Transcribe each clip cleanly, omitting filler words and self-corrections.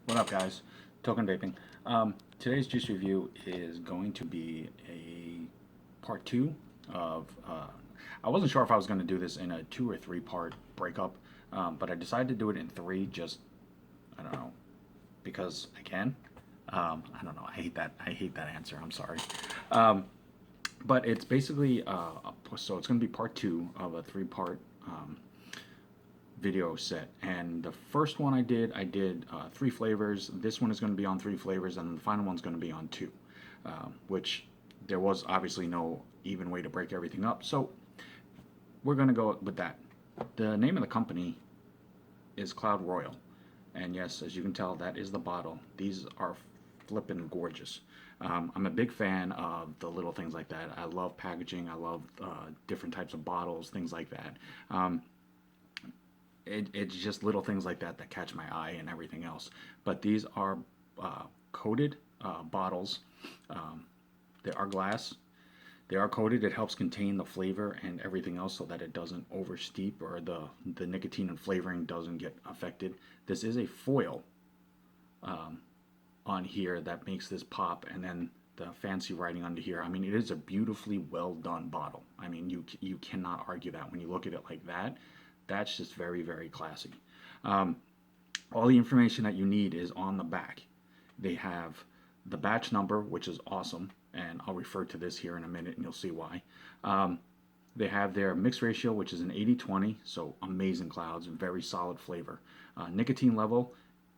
What up, guys? Token Vaping. Today's juice review is going to be a part two of. I wasn't sure if I was going to do this in a 2 or 3 part breakup, but I decided to do it in three. Just I don't know because I can. I don't know. I hate that answer. I'm sorry. But it's basically so it's going to be part two of a 3 part video set. And the first one I did 3 flavors. This one is going to be on 3 flavors, and the final one's going to be on 2, which there was obviously no even way to break everything up. So we're going to go with that. The name of the company is Cloud Royal. And yes, as you can tell, that is the bottle. These are flippin' gorgeous. I'm a big fan of the little things like that. I love packaging. I love different types of bottles, things like that. It's just little things like that that catch my eye and everything else. But these are coated bottles. They are glass. They are coated. It helps contain the flavor and everything else so that it doesn't oversteep or the nicotine and flavoring doesn't get affected. This is a foil on here that makes this pop, and then the fancy writing under here. I mean, it is a beautifully well done bottle. I mean, you cannot argue that when you look at it like that. That's just very, very classy. All the information that you need is on the back. They have the batch number, which is awesome, and I'll refer to this here in a minute and you'll see why. They have their mix ratio, which is an 80-20, so amazing clouds and very solid flavor. Nicotine level,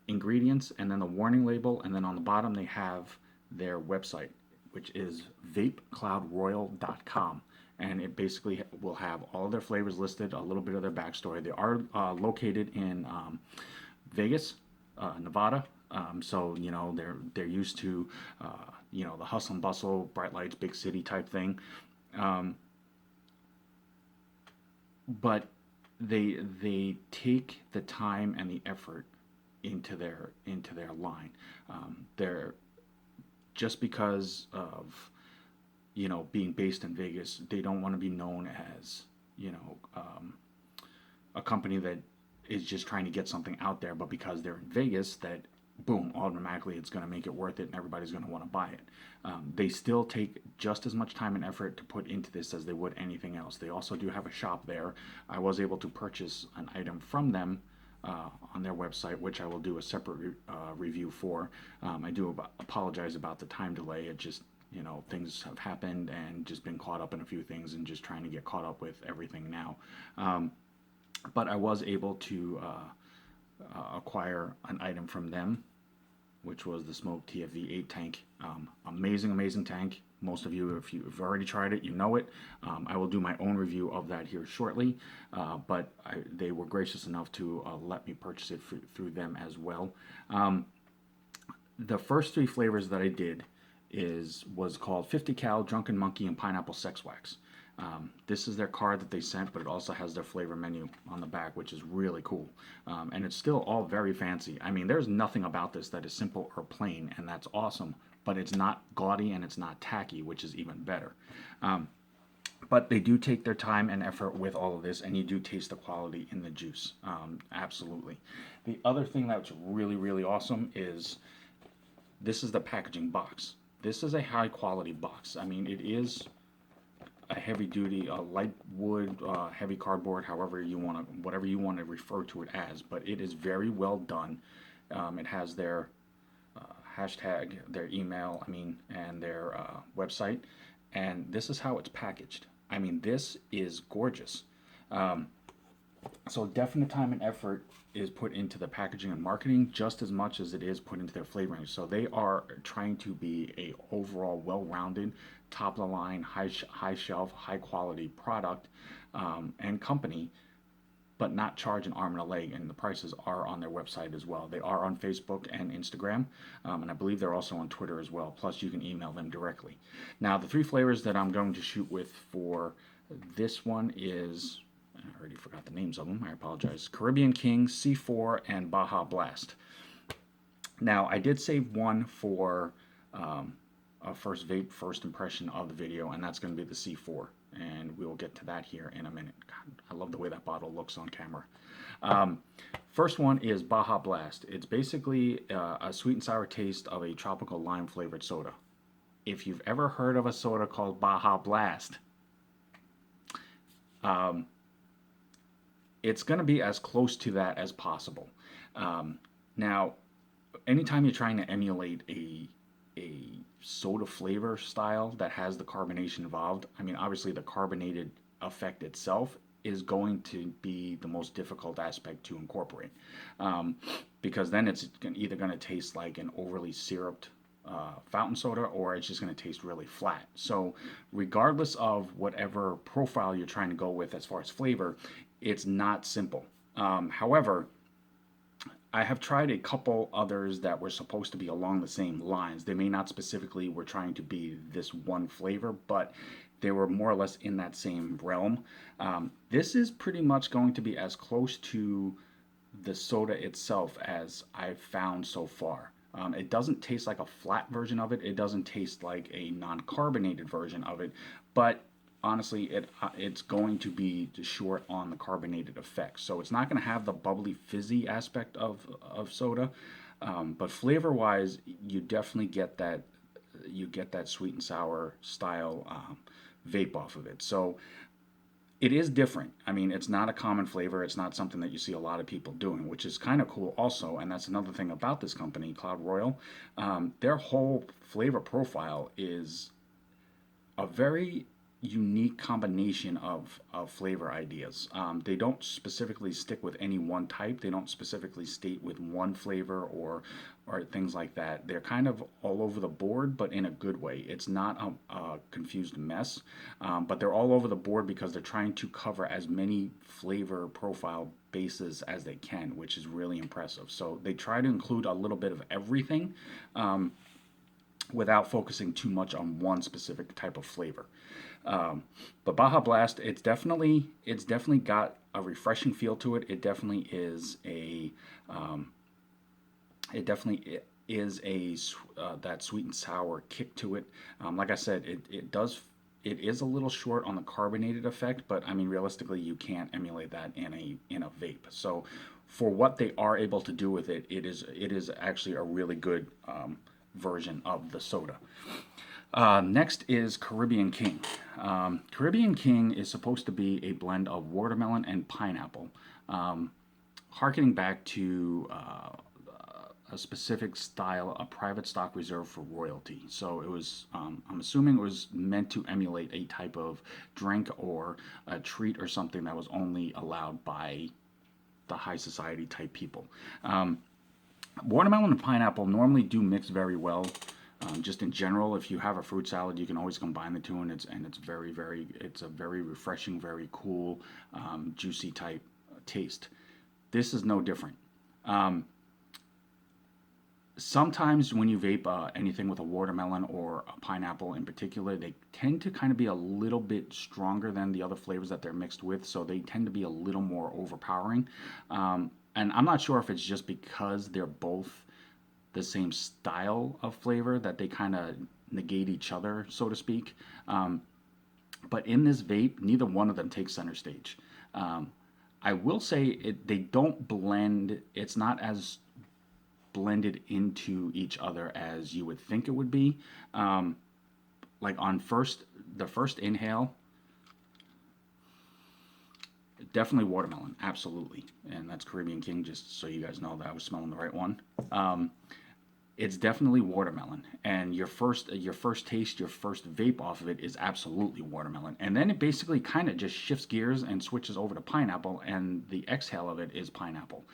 ingredients, and then the warning label, and then on the bottom they have their website, which is vapecloudroyal.com. And it basically will have all their flavors listed, a little bit of their backstory. They are located in Vegas, Nevada. So they're used to the hustle and bustle, bright lights, big city type thing. But they take the time and the effort into their line. They're just because of being based in Vegas, they don't want to be known as a company that is just trying to get something out there, but because they're in Vegas, that boom, automatically it's going to make it worth it and everybody's going to want to buy it. They still take just as much time and effort to put into this as they would anything else. They also do have a shop there. I was able to purchase an item from them on their website, which I will do a separate review for. I do apologize about the time delay. It just, things have happened and just been caught up in a few things and just trying to get caught up with everything now. But I was able to acquire an item from them, which was the Smoke TFV 8 tank. Amazing, amazing tank. Most of you, if you've already tried it, you know it. I will do my own review of that here shortly, but they were gracious enough to let me purchase it through them as well. The first 3 flavors that I did was called 50 Cal, Drunken Monkey, and Pineapple Sex Wax. This is their card that they sent, but it also has their flavor menu on the back, which is really cool. And it's still all very fancy. I mean, there's nothing about this that is simple or plain, and that's awesome. But it's not gaudy and it's not tacky, which is even better. But they do take their time and effort with all of this, and you do taste the quality in the juice. Absolutely. The other thing that's really, really awesome is this is the packaging box. This is a high quality box. I mean, it is a heavy duty, light wood, heavy cardboard, whatever you want to refer to it as, but it is very well done. It has their hashtag, their email, and their website, and this is how it's packaged. I mean, this is gorgeous. So definite time and effort is put into the packaging and marketing just as much as it is put into their flavoring. So they are trying to be a overall well-rounded, top of the line, high shelf, high quality product and company, but not charge an arm and a leg. And the prices are on their website as well. They are on Facebook and Instagram, and I believe they're also on Twitter as well. Plus, you can email them directly. Now, the 3 flavors that I'm going to shoot with for this one is, I already forgot the names of them. I apologize. Caribbean King, C4, and Baja Blast. Now, I did save one for a first impression of the video, and that's going to be the C4. and we'll get to that here in a minute. God, I love the way that bottle looks on camera. Um, First one is Baja Blast. It's basically a sweet and sour taste of a tropical lime flavored soda. If you've ever heard of a soda called Baja Blast, it's going to be as close to that as possible. Now, anytime you're trying to emulate a soda flavor style that has the carbonation involved, I mean, obviously the carbonated effect itself is going to be the most difficult aspect to incorporate, because then it's either going to taste like an overly syruped fountain soda, or it's just going to taste really flat. So regardless of whatever profile you're trying to go with as far as flavor, it's not simple. However, I have tried a couple others that were supposed to be along the same lines. They may not specifically were trying to be this one flavor, but they were more or less in that same realm. This is pretty much going to be as close to the soda itself as I've found so far. It doesn't taste like a flat version of it. It doesn't taste like a non-carbonated version of it, but honestly, it's going to be short on the carbonated effect. So it's not going to have the bubbly, fizzy aspect of soda, but flavor-wise, you definitely get that. You get that sweet and sour style vape off of it. So it is different. I mean, it's not a common flavor. It's not something that you see a lot of people doing, which is kind of cool also. And that's another thing about this company, Cloud Royal. Their whole flavor profile is a very unique combination of flavor ideas. They don't specifically stick with any one type. They don't specifically state with one flavor or things like that. They're kind of all over the board, but in a good way. It's not a confused mess, but they're all over the board because they're trying to cover as many flavor profile bases as they can, which is really impressive. So they try to include a little bit of everything, without focusing too much on one specific type of flavor. But Baja Blast, it's definitely got a refreshing feel to it. It definitely is that sweet and sour kick to it. Like I said, it is a little short on the carbonated effect, but I mean realistically, you can't emulate that in a vape. So for what they are able to do with it, it is actually a really good version of the soda. Next is Caribbean King. Caribbean King is supposed to be a blend of watermelon and pineapple, harkening back to a specific style, a private stock reserved for royalty. So it was, I'm assuming it was meant to emulate a type of drink or a treat or something that was only allowed by the high society type people. Watermelon and pineapple normally do mix very well. Just in general, if you have a fruit salad, you can always combine the two, and it's it's a very refreshing, very cool, juicy type taste. This is no different. Sometimes when you vape anything with a watermelon or a pineapple in particular, they tend to kind of be a little bit stronger than the other flavors that they're mixed with, so they tend to be a little more overpowering. And I'm not sure if it's just because they're both the same style of flavor that they kind of negate each other, so to speak. But in this vape, neither one of them takes center stage. I will say they don't blend. It's not as blended into each other as you would think it would be. Like on the first inhale, definitely watermelon, absolutely, and that's Caribbean King. Just so you guys know that I was smelling the right one. It's definitely watermelon, and your first taste, your first vape off of it is absolutely watermelon, and then it basically kind of just shifts gears and switches over to pineapple, and the exhale of it is pineapple.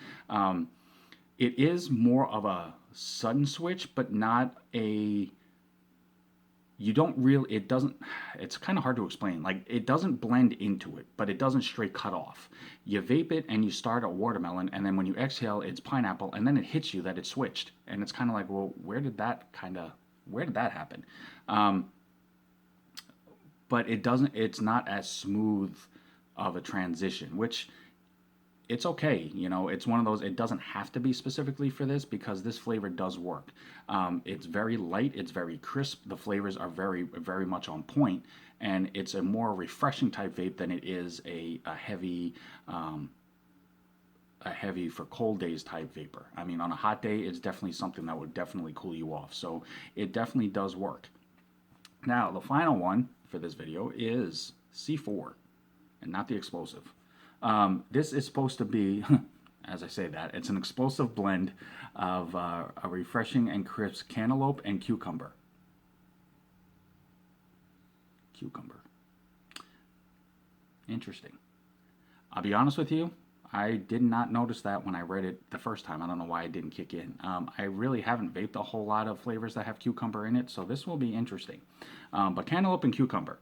It is more of a sudden switch, but not a. You don't really. It doesn't. It's kind of hard to explain. Like it doesn't blend into it, but it doesn't straight cut off. You vape it and you start at watermelon, and then when you exhale, it's pineapple, and then it hits you that it switched, and it's kind of like, well, where did that happen? But it doesn't. It's not as smooth of a transition, which it's okay. You know, it's one of those, it doesn't have to be specifically for this because this flavor does work. It's very light, it's very crisp, the flavors are very much on point, and it's a more refreshing type vape than it is a heavy for cold days type vapor. I mean, on a hot day, it's definitely something that would definitely cool you off. So it definitely does work. Now, the final one for this video is C4, and not the explosive. This is supposed to be, as I say that, it's an explosive blend of a refreshing and crisp cantaloupe and cucumber. Cucumber. Interesting. I'll be honest with you, I did not notice that when I read it the first time. I don't know why it didn't kick in. I really haven't vaped a whole lot of flavors that have cucumber in it, so this will be interesting. But cantaloupe and cucumber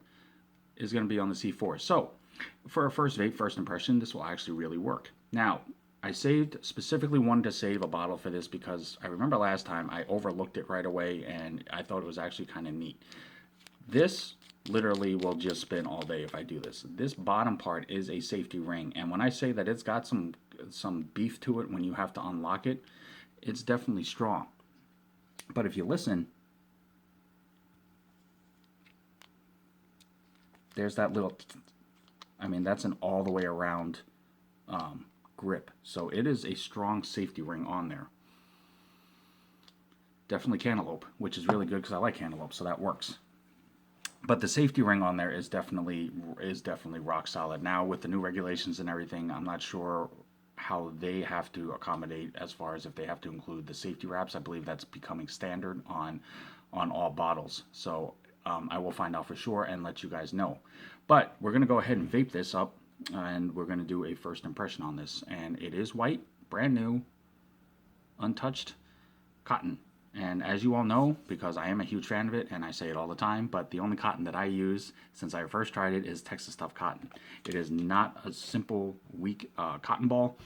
is going to be on the C4. So, for a first vape, first impression, this will actually really work. Now, I specifically wanted to save a bottle for this because I remember last time I overlooked it right away and I thought it was actually kind of neat. This literally will just spin all day if I do this. This bottom part is a safety ring, and when I say that it's got some beef to it when you have to unlock it, it's definitely strong. But if you listen, there's that little, I mean, that's an all the way around grip. So it is a strong safety ring on there. Definitely cantaloupe, which is really good because I like cantaloupe, so that works. But the safety ring on there is definitely rock solid. Now with the new regulations and everything, I'm not sure how they have to accommodate as far as if they have to include the safety wraps. I believe that's becoming standard on all bottles. So I will find out for sure and let you guys know. But we're going to go ahead and vape this up, and we're going to do a first impression on this. And it is white, brand new, untouched cotton. And as you all know, because I am a huge fan of it, and I say it all the time, but the only cotton that I use since I first tried it is Texas Tough Cotton. It is not a simple, weak cotton ball.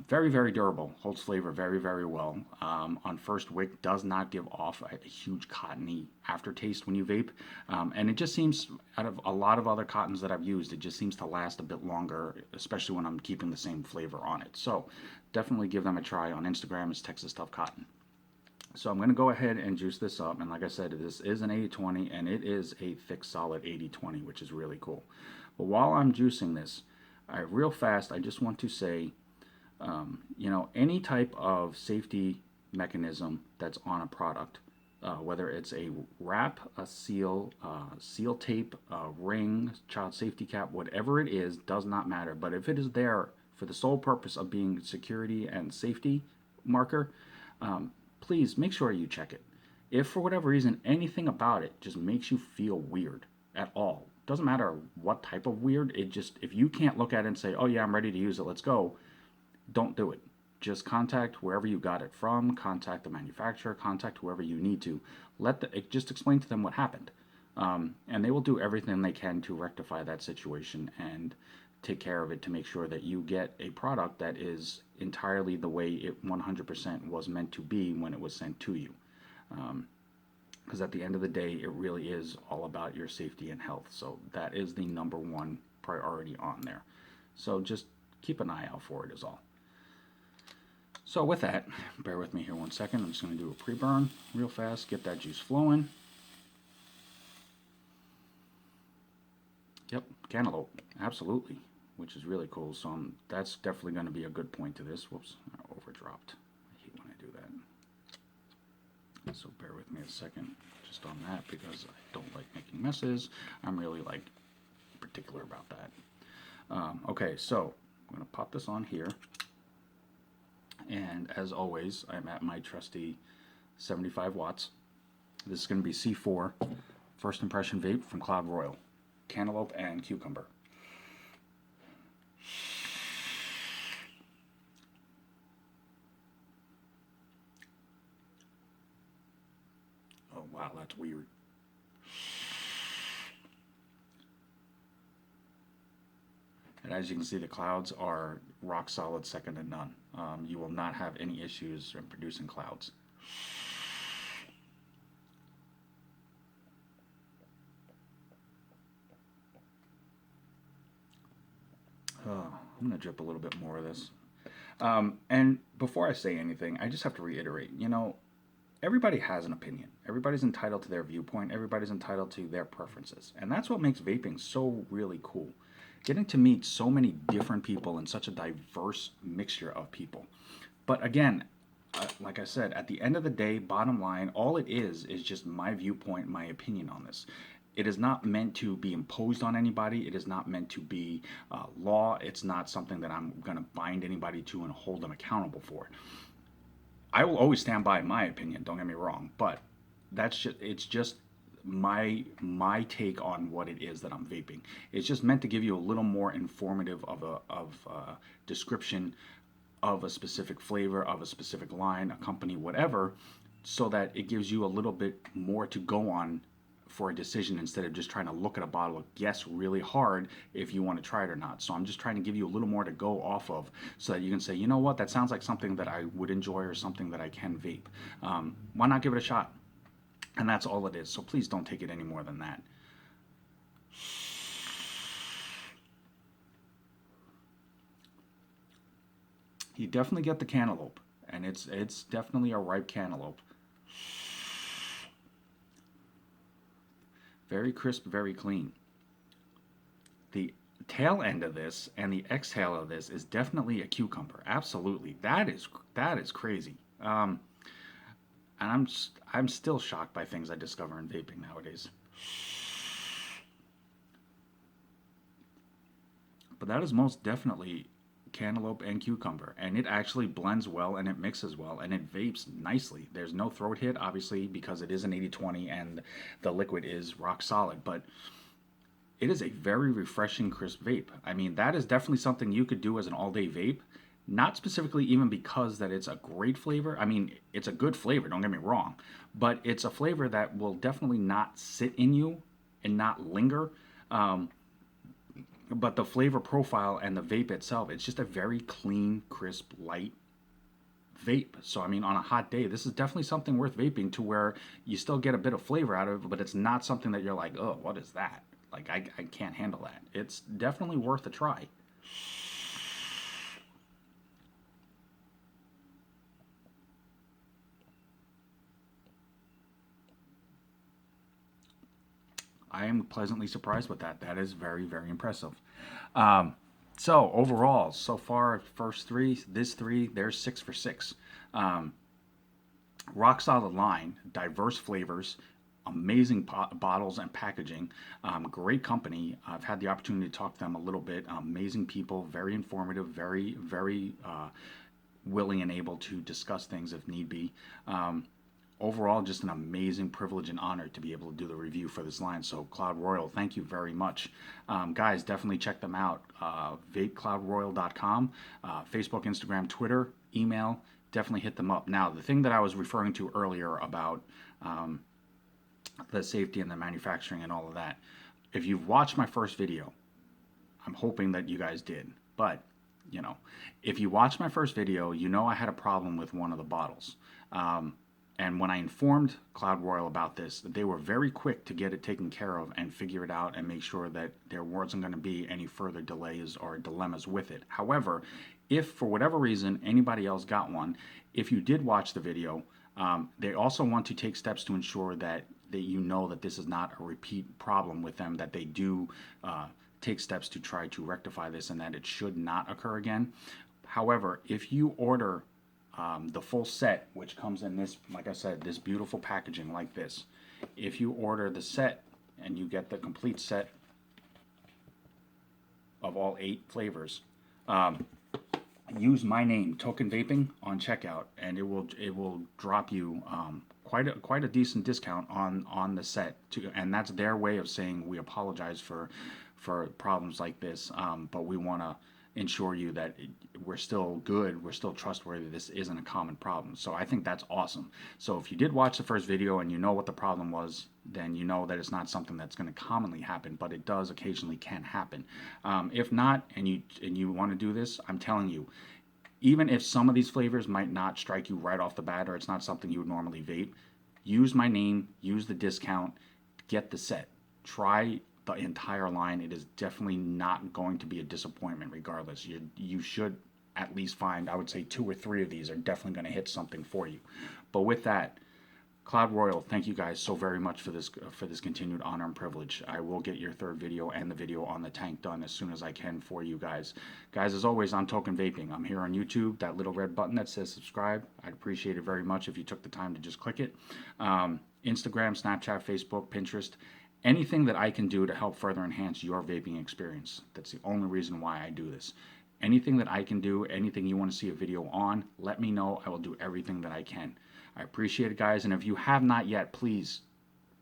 Very durable, holds flavor very well. On first wick, does not give off a huge cottony aftertaste when you vape. And it just seems, out of a lot of other cottons that I've used, it just seems to last a bit longer, especially when I'm keeping the same flavor on it. So definitely give them a try. On Instagram, it's Texas Tough Cotton. So I'm going to go ahead and juice this up, and like I said, this is an 80-20, and it is a thick, solid 80-20, which is really cool. But while I'm juicing this, real fast, I just want to say, you know, any type of safety mechanism that's on a product, whether it's a wrap, a seal, seal tape, a ring, child safety cap, whatever it is, does not matter. But if it is there for the sole purpose of being security and safety marker, please make sure you check it. If for whatever reason anything about it just makes you feel weird at all, doesn't matter what type of weird, it just, if you can't look at it and say, oh yeah, I'm ready to use it, let's go, don't do it. Just contact wherever you got it from, contact the manufacturer, contact whoever you need to. Just explain to them what happened. And they will do everything they can to rectify that situation and take care of it to make sure that you get a product that is entirely the way it 100% was meant to be when it was sent to you. Because at the end of the day, it really is all about your safety and health. So that is the #1 priority on there. So just keep an eye out for it is all. So with that, bear with me here 1 second. I'm just going to do a pre-burn real fast, get that juice flowing. Yep, cantaloupe, absolutely, which is really cool. So that's definitely going to be a good point to this. Whoops, I overdropped. I hate when I do that. So bear with me a second just on that because I don't like making messes. I'm really like particular about that. Okay, so I'm going to pop this on here. And as always, I'm at my trusty 75 watts. This is going to be C4, first impression vape from Cloud Royal. Cantaloupe and cucumber. Oh wow, that's weird. And as you can see, the clouds are rock solid, second to none. You will not have any issues in producing clouds. Oh, I'm going to drip a little bit more of this. And before I say anything, I just have to reiterate, everybody has an opinion. Everybody's entitled to their viewpoint. Everybody's entitled to their preferences. And that's what makes vaping so really cool. Getting to meet so many different people and such a diverse mixture of people. But again, like I said, at the end of the day, bottom line, all it is just my viewpoint, my opinion on this. It is not meant to be imposed on anybody. It is not meant to be law. It's not something that I'm going to bind anybody to and hold them accountable for. I will always stand by my opinion. Don't get me wrong, but it's just my take on what it is that I'm vaping. It's just meant to give you a little more informative of a description of a specific flavor, of a specific line, a company, whatever, so that it gives you a little bit more to go on for a decision instead of just trying to look at a bottle and guess really hard if you want to try it or not. So I'm just trying to give you a little more to go off of so that you can say, you know what, that sounds like something that I would enjoy or something that I can vape. Why not give it a shot? And that's all it is. So please don't take it any more than that. You definitely get the cantaloupe, and it's definitely a ripe cantaloupe. Very crisp, very clean. The tail end of this and the exhale of this is definitely a cucumber. Absolutely, that is crazy. And I'm still shocked by things I discover in vaping nowadays. But that is most definitely cantaloupe and cucumber, and it actually blends well and it mixes well and it vapes nicely. There's no throat hit, obviously, because it is an 80/20 and the liquid is rock solid, but it is a very refreshing, crisp vape. I mean, that is definitely something you could do as an all-day vape. Not specifically even because that it's a great flavor. I mean, it's a good flavor, don't get me wrong, but it's a flavor that will definitely not sit in you and not linger. Um, but the flavor profile and the vape itself, it's just a very clean, crisp, light vape. So I mean, on a hot day, this is definitely something worth vaping to where you still get a bit of flavor out of it, but it's not something that you're like, oh, what is that? Like, I can't handle that. It's definitely worth a try. I am pleasantly surprised with that. That is very, very impressive. Um, so overall, so far, first three, this three, there's 6 for 6. Um, Rock solid line, diverse flavors, amazing bottles and packaging, great company. I've had the opportunity to talk to them a little bit. Amazing people, very informative, very, very willing and able to discuss things if need be. Overall, just an amazing privilege and honor to be able to do the review for this line. So, Cloud Royal, thank you very much. Guys, definitely check them out. VapeCloudRoyal.com, Facebook, Instagram, Twitter, email. Definitely hit them up. Now, the thing that I was referring to earlier about the safety and the manufacturing and all of that, if you've watched my first video, I'm hoping that you guys did. But, you know, if you watched my first video, you know I had a problem with one of the bottles. And when I informed Cloud Royal about this, they were very quick to get it taken care of and figure it out and make sure that there wasn't going to be any further delays or dilemmas with it. However, if for whatever reason anybody else got one, if you did watch the video, they also want to take steps to ensure that you know that this is not a repeat problem with them, that they do take steps to try to rectify this and that it should not occur again. However, if you order the full set, which comes in this, like I said, this beautiful packaging like this. If you order the set and you get the complete set of all 8 flavors, use my name, Token Vaping, on checkout, and it will drop you quite a decent discount on the set too. And that's their way of saying we apologize for problems like this, but we want to ensure you that we're still good, we're still trustworthy, this isn't a common problem. So I think that's awesome. So if you did watch the first video and you know what the problem was, then you know that it's not something that's going to commonly happen, but it does occasionally can happen. If not, and you want to do this, I'm telling you, even if some of these flavors might not strike you right off the bat or it's not something you would normally vape, use my name, use the discount, get the set. Try the entire line. It is definitely not going to be a disappointment regardless. You should at least find, I would say 2 or 3 of these are definitely going to hit something for you. But with that, Cloud Royal, thank you guys so very much for this continued honor and privilege. I will get your third video and the video on the tank done as soon as I can for you guys. Guys, as always, I'm Token Vaping. I'm here on YouTube. That little red button that says subscribe, I'd appreciate it very much if you took the time to just click it. Instagram, Snapchat, Facebook, Pinterest, anything that I can do to help further enhance your vaping experience. That's the only reason why I do this. Anything that I can do, anything you want to see a video on, let me know. I will do everything that I can. I appreciate it, guys. And if you have not yet, please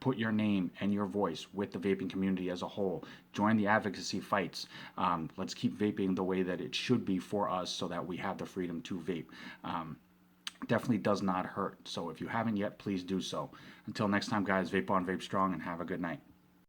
put your name and your voice with the vaping community as a whole. Join the advocacy fights. Let's keep vaping the way that it should be for us so that we have the freedom to vape. Definitely does not hurt. So if you haven't yet, please do so. Until next time, guys, vape on, vape strong, and have a good night.